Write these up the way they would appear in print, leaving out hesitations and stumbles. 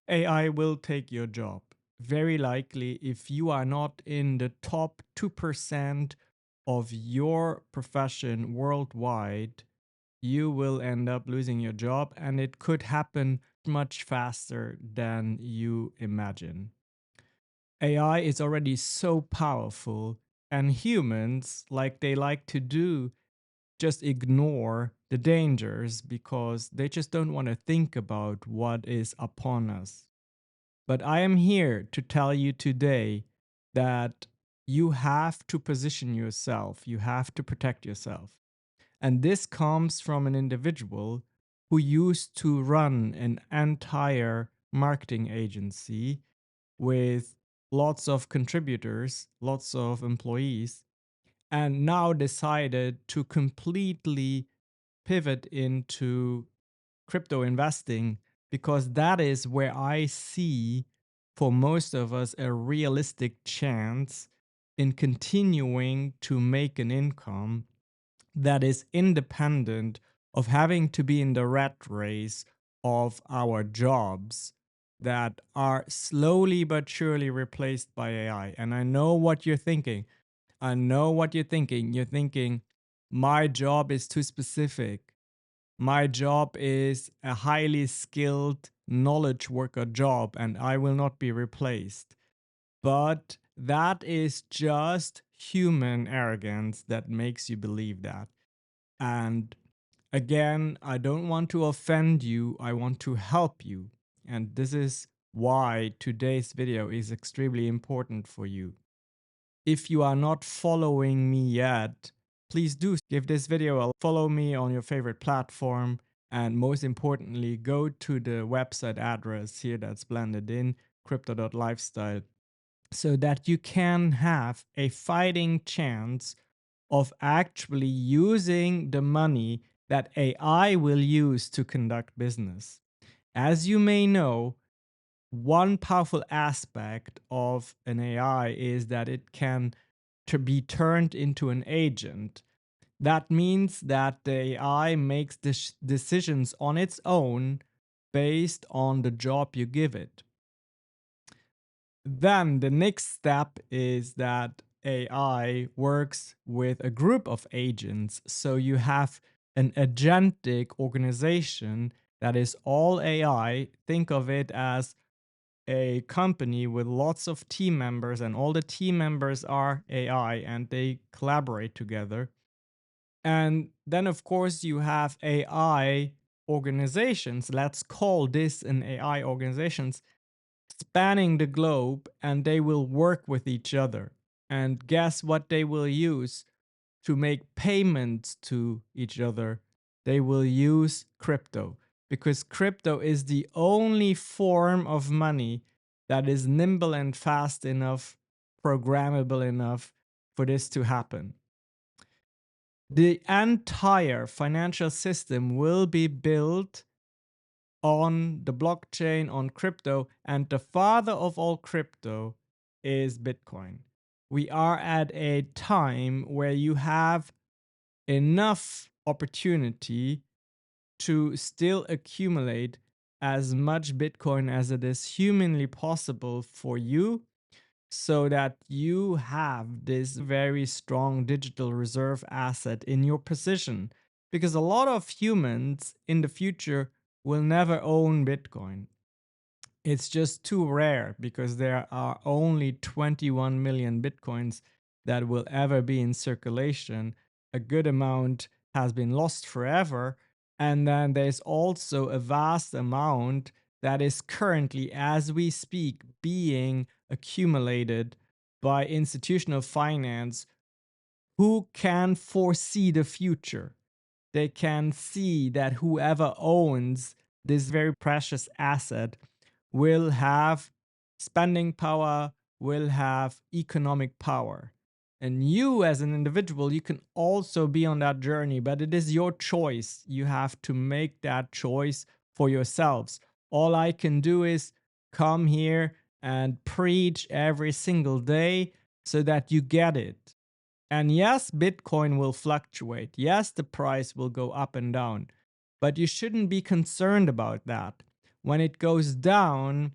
AI will take your job. Very likely, if you are not in the top 2% of your profession worldwide, you will end up losing your job, and it could happen much faster than you imagine. AI is already so powerful, and humans, like they like to do, just ignore the dangers because they just don't want to think about what is upon us. But I am here to tell you today that you have to position yourself, you have to protect yourself. And this comes from an individual who used to run an entire marketing agency with lots of contributors, lots of employees, and now decided to completely pivot into crypto investing because that is where I see for most of us a realistic chance in continuing to make an income that is independent of having to be in the rat race of our jobs that are slowly but surely replaced by AI. And I know what you're thinking. I know what you're thinking. You're thinking, my job is too specific. My job is a highly skilled knowledge worker job and I will not be replaced. But that is just human arrogance that makes you believe that. And again, I don't want to offend you, I want to help you. And this is why today's video is extremely important for you. If you are not following me yet, please do give this video a follow me on your favorite platform. And most importantly, go to the website address here that's blended in crypto.lifestyle so that you can have a fighting chance of actually using the money that AI will use to conduct business. As you may know, one powerful aspect of an AI is that it can to be turned into an agent. That means that the AI makes decisions on its own based on the job you give it. Then the next step is that AI works with a group of agents. So you have an agentic organization that is all AI. Think of it as a company with lots of team members, and all the team members are AI and they collaborate together. And then, of course, you have AI organizations. Let's call this an AI organizations spanning the globe, and they will work with each other. And guess what they will use to make payments to each other? They will use crypto because crypto is the only form of money that is nimble and fast enough, programmable enough for this to happen. The entire financial system will be built on the blockchain, on crypto, and the father of all crypto is Bitcoin. We are at a time where you have enough opportunity to still accumulate as much Bitcoin as it is humanly possible for you so that you have this very strong digital reserve asset in your possession. Because a lot of humans in the future will never own Bitcoin. It's just too rare because there are only 21 million Bitcoins that will ever be in circulation. A good amount has been lost forever. And then there's also a vast amount that is currently, as we speak, being accumulated by institutional finance who can foresee the future. They can see that whoever owns this very precious asset will have spending power, will have economic power. And you, as an individual, you can also be on that journey, but it is your choice. You have to make that choice for yourselves. All I can do is come here and preach every single day so that you get it. And yes, Bitcoin will fluctuate. Yes, the price will go up and down, but you shouldn't be concerned about that. when it goes down,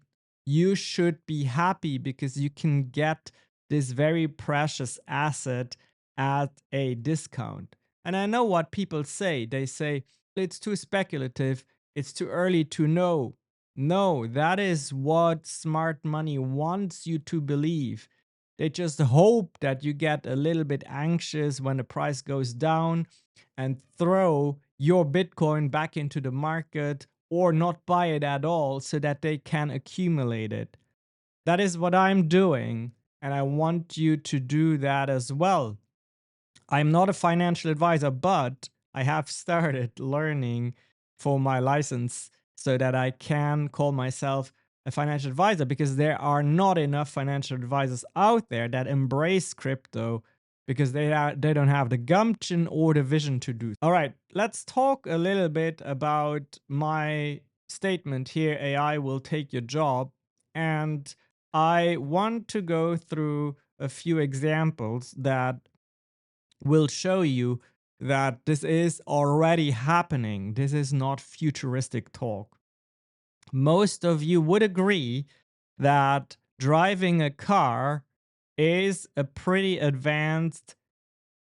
you should be happy because you can get this very precious asset at a discount. And I know what people say. They say it's too speculative, it's too early to know. No, that is what smart money wants you to believe. They just hope that you get a little bit anxious when the price goes down and throw your Bitcoin back into the market or not buy it at all so that they can accumulate it. That is what I'm doing, and I want you to do that as well. I'm not a financial advisor, but I have started learning for my license so that I can call myself a financial advisor, because there are not enough financial advisors out there that embrace crypto because they don't have the gumption or the vision to do. All right, let's talk a little bit about my statement here, AI will take your job. And I want to go through a few examples that will show you that this is already happening. This is not futuristic talk. Most of you would agree that driving a car is a pretty advanced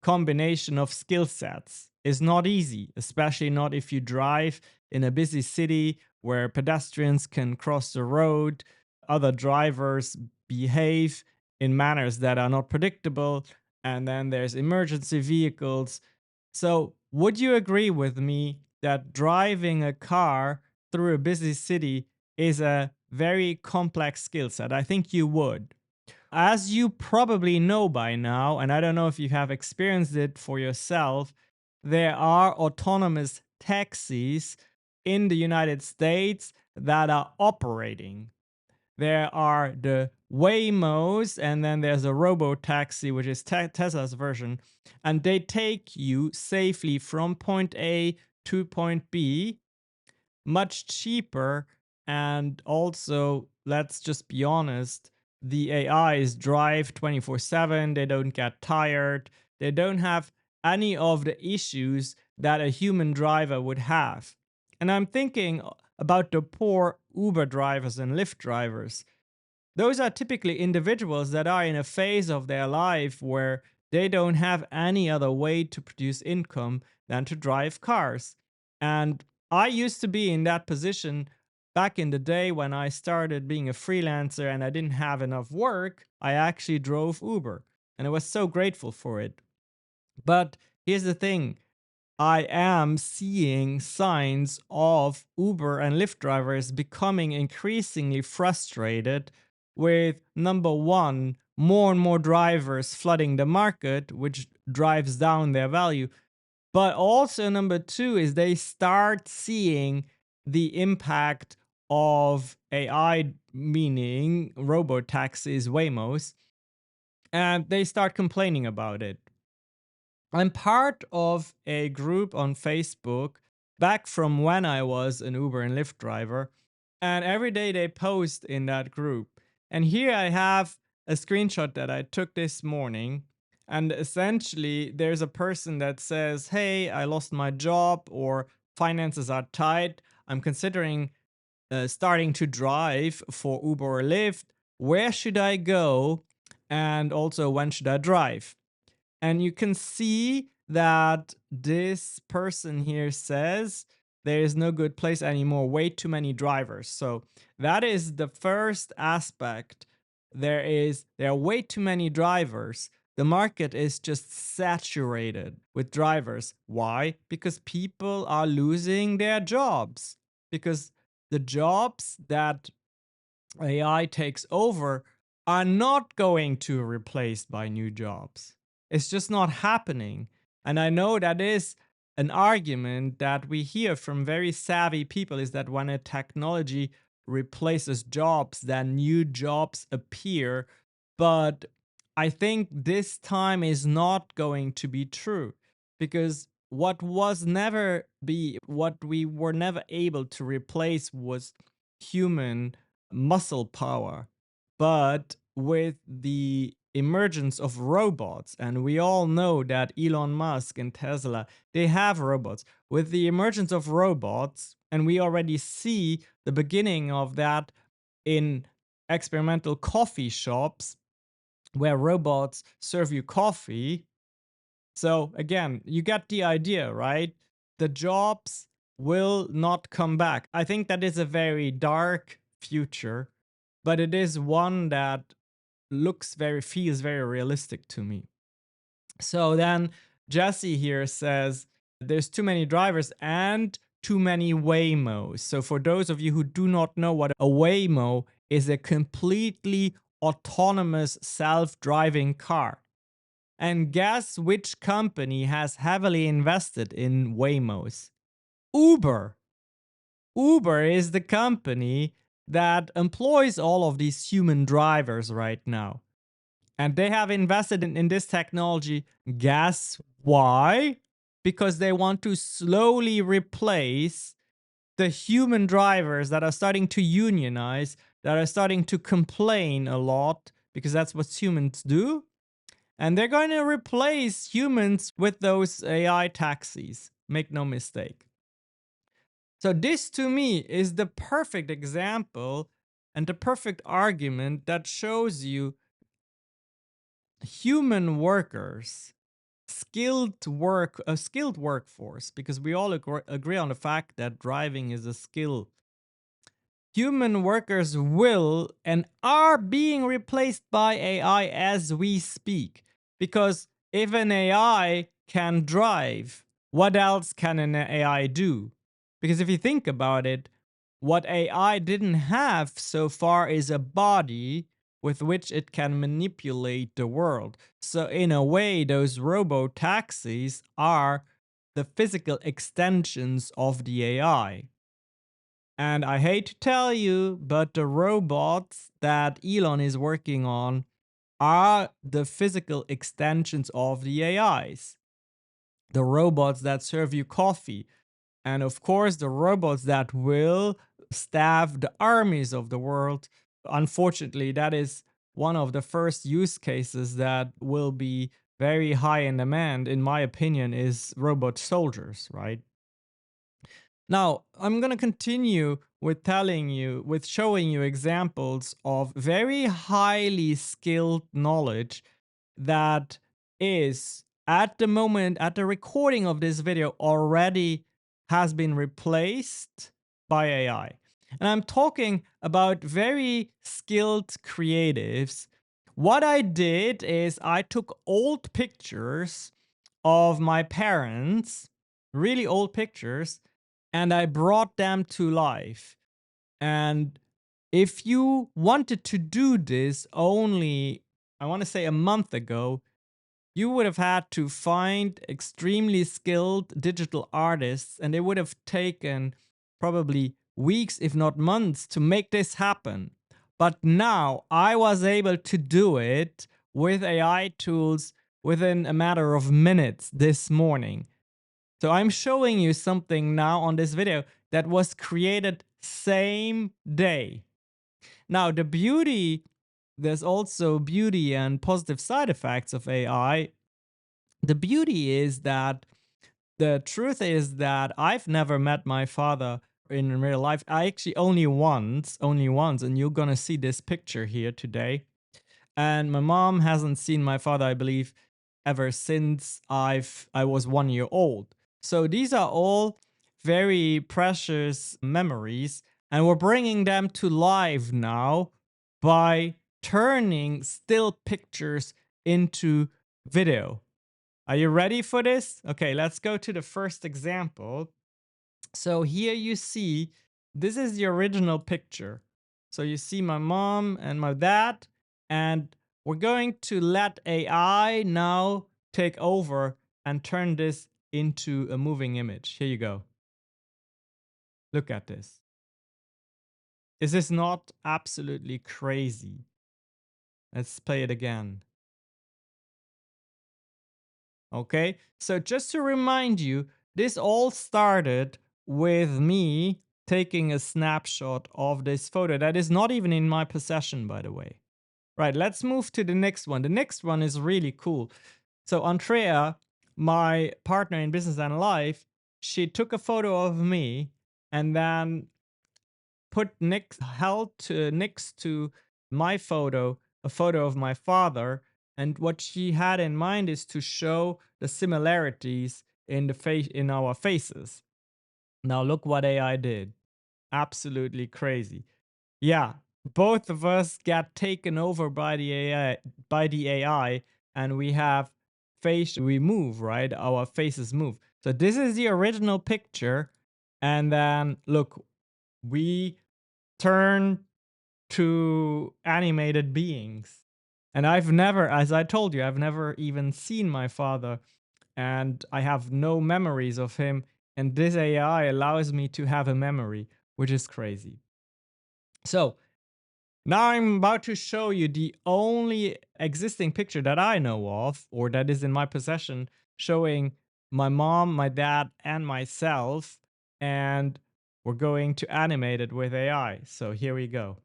combination of skill sets. Is not easy, especially not if you drive in a busy city where pedestrians can cross the road, other drivers behave in manners that are not predictable, and then there's emergency vehicles. So, would you agree with me that driving a car through a busy city is a very complex skill set? I think you would. As you probably know by now, and I don't know if you have experienced it for yourself, there are autonomous taxis in the United States that are operating. There are the Waymos, and then there's a robo taxi, which is Tesla's version, and they take you safely from point A to point B much cheaper. And also, let's just be honest, the AIs drive 24/7, they don't get tired, they don't have any of the issues that a human driver would have. And I'm thinking about the poor Uber drivers and Lyft drivers. Those are typically individuals that are in a phase of their life where they don't have any other way to produce income than to drive cars. And I used to be in that position back in the day when I started being a freelancer and I didn't have enough work. I actually drove Uber and I was so grateful for it. But here's the thing, I am seeing signs of Uber and Lyft drivers becoming increasingly frustrated with, number one, more and more drivers flooding the market, which drives down their value. But also, number two, is they start seeing the impact of AI, meaning robo taxis, Waymos, and they start complaining about it. I'm part of a group on Facebook back from when I was an Uber and Lyft driver, and every day they post in that group. And here I have a screenshot that I took this morning. And essentially, there's a person that says, "Hey, I lost my job," or "finances are tight. I'm considering starting to drive for Uber or Lyft. Where should I go? And also, when should I drive?" And you can see that this person here says there is no good place anymore, way too many drivers. So that is the first aspect. There are way too many drivers. The market is just saturated with drivers. Why? Because people are losing their jobs. Because the jobs that AI takes over are not going to be replaced by new jobs. It's just not happening. And I know that is an argument that we hear from very savvy people, is that when a technology replaces jobs, then new jobs appear. But I think this time is not going to be true, because what we were never able to replace was human muscle power. But with the emergence of robots, and we all know that Elon Musk and Tesla, they have robots. With the emergence of robots, And we already see the beginning of that in experimental coffee shops where robots serve you coffee. So again, you get the idea, right? The jobs will not come back. I think that is a very dark future, but it is one that feels very realistic to me. So then Jesse here says there's too many drivers and too many Waymos. So for those of you who do not know what a Waymo is, a completely autonomous self-driving car. And guess which company has heavily invested in Waymos? Uber. Uber is the company that employs all of these human drivers right now. And they have invested in this technology. Guess why? Because they want to slowly replace the human drivers that are starting to unionize, that are starting to complain a lot, because that's what humans do. And they're going to replace humans with those AI taxis. Make no mistake. So, this to me is the perfect example and the perfect argument that shows you human workers, a skilled workforce, because we all agree on the fact that driving is a skill. Human workers will and are being replaced by AI as we speak. Because if an AI can drive, what else can an AI do? Because if you think about it, what AI didn't have so far is a body with which it can manipulate the world. So, in a way, those robo taxis are the physical extensions of the AI. And I hate to tell you, but the robots that Elon is working on are the physical extensions of the AIs. The robots that serve you coffee. And of course, the robots that will staff the armies of the world. Unfortunately, that is one of the first use cases that will be very high in demand, in my opinion, is robot soldiers, right? Now, I'm going to continue with showing you examples of very highly skilled knowledge that is at the moment, at the recording of this video, already has been replaced by AI. And I'm talking about very skilled creatives. What I did is I took old pictures of my parents, really old pictures, and I brought them to life. And if you wanted to do this only, I want to say a month ago, you would have had to find extremely skilled digital artists, and it would have taken probably weeks, if not months, to make this happen. But now I was able to do it with AI tools within a matter of minutes this morning. So I'm showing you something now on this video that was created same day. Now there's also beauty and positive side effects of AI. The beauty is that the truth is that I've never met my father in real life. I actually only once, and you're gonna see this picture here today. And my mom hasn't seen my father, I believe, ever since I was 1 year old. So these are all very precious memories, and we're bringing them to life now by turning still pictures into video. Are you ready for this? Okay, let's go to the first example. So here you see, this is the original picture. So you see my mom and my dad, and we're going to let AI now take over and turn this into a moving image. Here you go. Look at this. Is this not absolutely crazy? Let's play it again. Okay, so just to remind you, this all started with me taking a snapshot of this photo that is not even in my possession, by the way. Right, let's move to the next one. The next one is really cool. So Andrea, my partner in business and life, she took a photo of me and then next to my photo a photo of my father. And what she had in mind is to show the similarities in our faces. Now look what AI did. Absolutely crazy. Yeah, both of us got taken over by the AI, and we have we move, right? Our faces move. So this is the original picture, and then look, we turn to animated beings. And I've never, as I told you, I've never even seen my father, and I have no memories of him. And this AI allows me to have a memory, which is crazy. So now I'm about to show you the only existing picture that I know of, or that is in my possession, showing my mom, my dad, and myself. And we're going to animate it with AI. So here we go.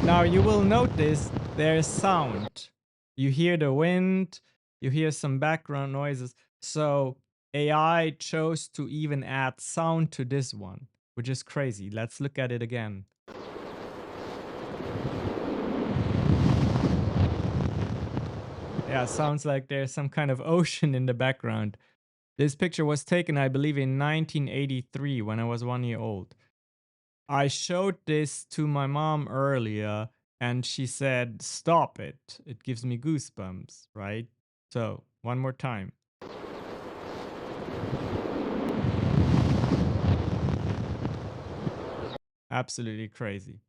Now you will notice there's sound. You hear the wind, you hear some background noises. So AI chose to even add sound to this one, which is crazy. Let's look at it again. Yeah, sounds like there's some kind of ocean in the background. This picture was taken, I believe, in 1983 when I was 1 year old. I showed this to my mom earlier, and she said, "Stop it. It gives me goosebumps," right? So, one more time. Absolutely crazy.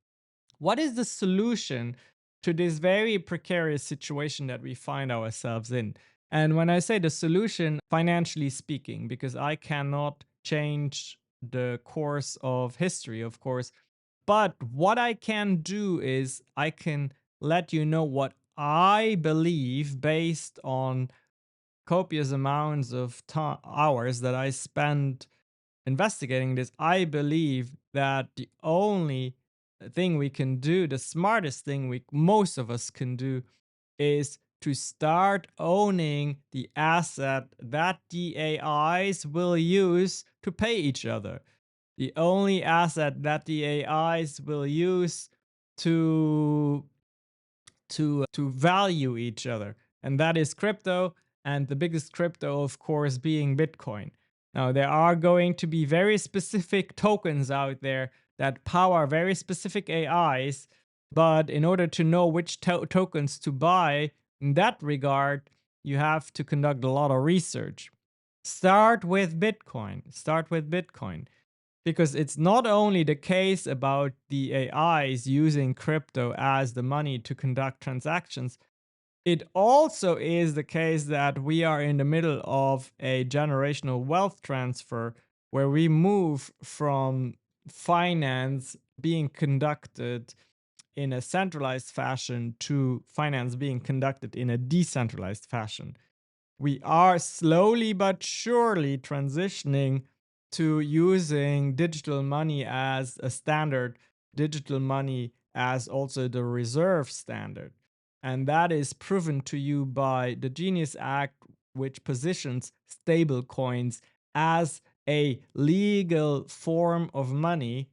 What is the solution to this very precarious situation that we find ourselves in? And when I say the solution, financially speaking, because I cannot change the course of history, of course, but what I can do is I can let you know what I believe based on copious amounts of hours that I spend investigating this. I believe that the only thing we can do, the smartest thing most of us can do, is to start owning the asset that the AIs will use to pay each other. The only asset that the AIs will use to to value each other, and that is crypto, and the biggest crypto, of course, being Bitcoin. Now, there are going to be very specific tokens out there that power very specific AIs, but in order to know which tokens to buy in that regard, you have to conduct a lot of research. Start with Bitcoin. Start with Bitcoin. Because it's not only the case about the AIs using crypto as the money to conduct transactions, it also is the case that we are in the middle of a generational wealth transfer where we move from finance being conducted in a centralized fashion to finance being conducted in a decentralized fashion. We are slowly but surely transitioning to using digital money as a standard, digital money as also the reserve standard. And that is proven to you by the Genius Act, which positions stable coins as a legal form of money.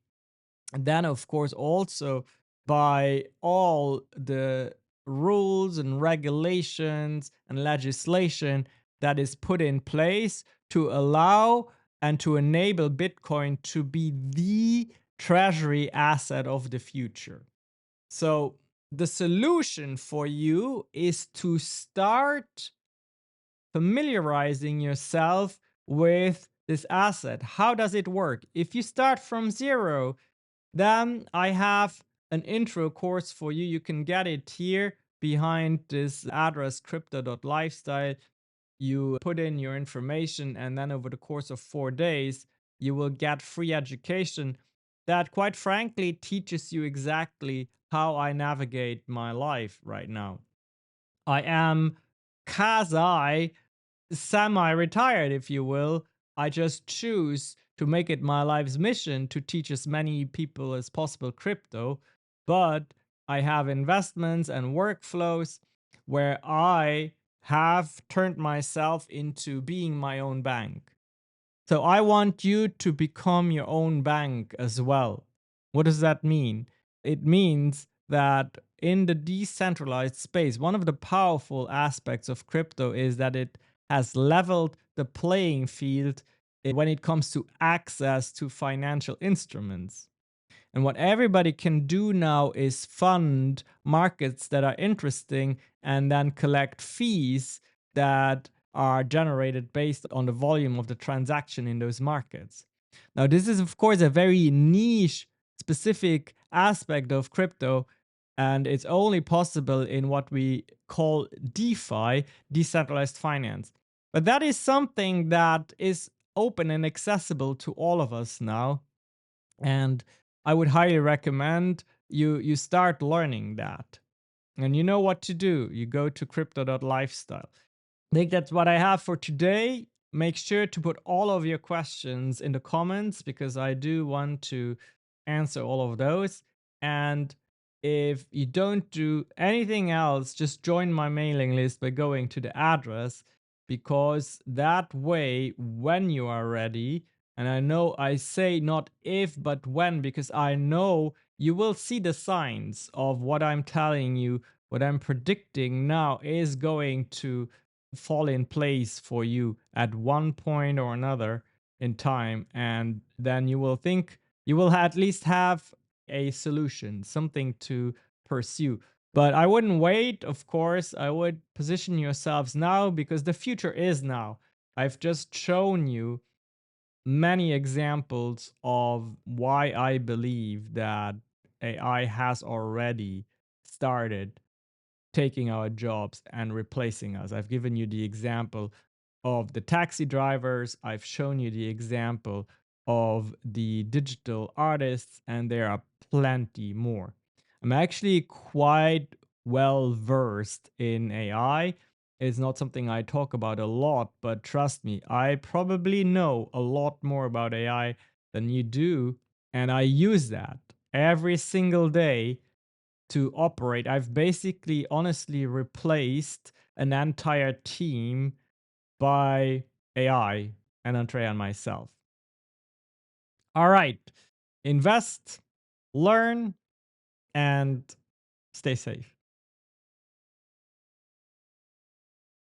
And then, of course, also by all the rules and regulations and legislation that is put in place to allow and to enable Bitcoin to be the treasury asset of the future. So, the solution for you is to start familiarizing yourself with this asset. How does it work? If you start from zero, then I have an intro course for you. You can get it here behind this address, crypto.lifestyle. You put in your information, and then over the course of 4 days, you will get free education that, quite frankly, teaches you exactly how I navigate my life right now. I am quasi semi retired, if you will. I just choose to make it my life's mission to teach as many people as possible crypto. But I have investments and workflows where I have turned myself into being my own bank. So I want you to become your own bank as well. What does that mean? It means that in the decentralized space, one of the powerful aspects of crypto is that it has leveled the playing field when it comes to access to financial instruments. And what everybody can do now is fund markets that are interesting and then collect fees that are generated based on the volume of the transaction in those markets. Now, this is, of course, a very niche, specific aspect of crypto, and it's only possible in what we call DeFi, decentralized finance. But that is something that is open and accessible to all of us now. And I would highly recommend you start learning that. And you know what to do. You go to crypto.lifestyle. I think that's what I have for today. Make sure to put all of your questions in the comments because I do want to answer all of those. And if you don't do anything else, just join my mailing list by going to the address because that way, when you are ready, and I know I say not if, but when, because I know you will see the signs of what I'm telling you, what I'm predicting now is going to fall in place for you at one point or another in time. And then you will think you will at least have a solution, something to pursue. But I wouldn't wait, of course. I would position yourselves now because the future is now. I've just shown you many examples of why I believe that AI has already started taking our jobs and replacing us. I've given you the example of the taxi drivers, I've shown you the example of the digital artists, and there are plenty more. I'm actually quite well versed in AI. It's not something I talk about a lot, but trust me, I probably know a lot more about AI than you do. And I use that every single day to operate. I've basically honestly replaced an entire team by AI and Andrea and myself. All right, invest, learn, and stay safe.